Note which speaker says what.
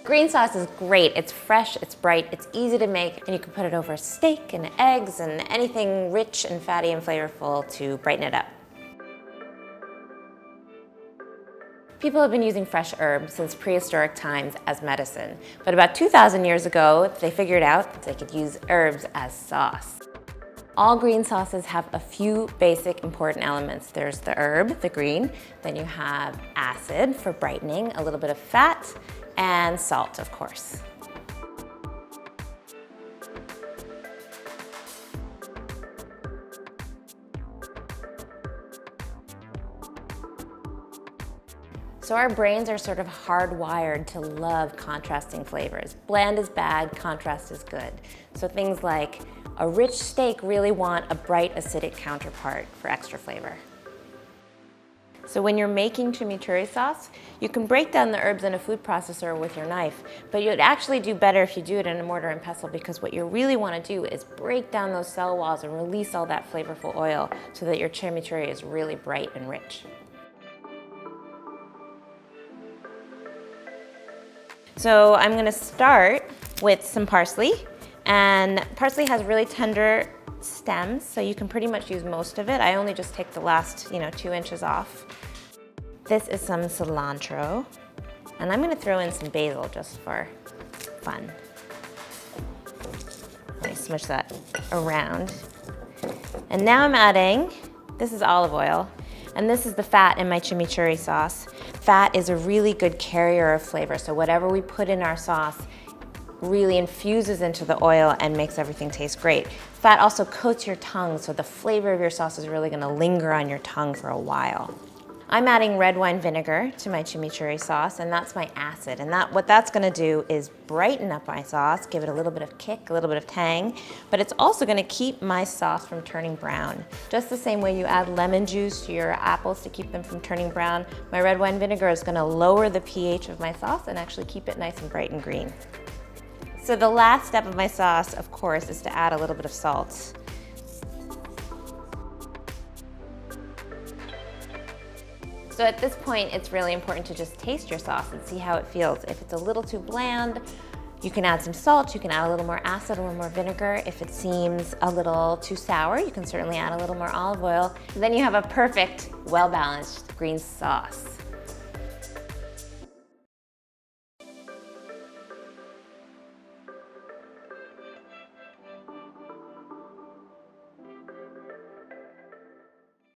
Speaker 1: Green sauce is great. It's fresh, it's bright, it's easy to make, and you can put it over steak and eggs and anything rich and fatty and flavorful to brighten it up. People have been using fresh herbs since prehistoric times as medicine, but about 2,000 years ago, they figured out that they could use herbs as sauce. All green sauces have a few basic important elements. There's the herb, the green, then you have acid for brightening, a little bit of fat, and salt, of course. So our brains are sort of hardwired to love contrasting flavors. Bland is bad, contrast is good. So things like a rich steak really want a bright acidic counterpart for extra flavor. So when you're making chimichurri sauce, you can break down the herbs in a food processor with your knife, but you'd actually do better if you do it in a mortar and pestle, because what you really want to do is break down those cell walls and release all that flavorful oil so that your chimichurri is really bright and rich. So I'm going to start with some parsley, and parsley has really tender stems, so you can pretty much use most of it. I only just take the last, 2 inches off. This is some cilantro, and I'm going to throw in some basil just for fun. Let me smush that around. And now I'm adding, this is olive oil, and this is the fat in my chimichurri sauce. Fat is a really good carrier of flavor, so whatever we put in our sauce really infuses into the oil and makes everything taste great. Fat also coats your tongue, so the flavor of your sauce is really gonna linger on your tongue for a while. I'm adding red wine vinegar to my chimichurri sauce, and that's my acid. And what that's gonna do is brighten up my sauce, give it a little bit of kick, a little bit of tang, but it's also gonna keep my sauce from turning brown. Just the same way you add lemon juice to your apples to keep them from turning brown, my red wine vinegar is gonna lower the pH of my sauce and actually keep it nice and bright and green. So the last step of my sauce, of course, is to add a little bit of salt. So at this point, it's really important to just taste your sauce and see how it feels. If it's a little too bland, you can add some salt, you can add a little more acid, a little more vinegar. If it seems a little too sour, you can certainly add a little more olive oil. And then you have a perfect, well-balanced green sauce.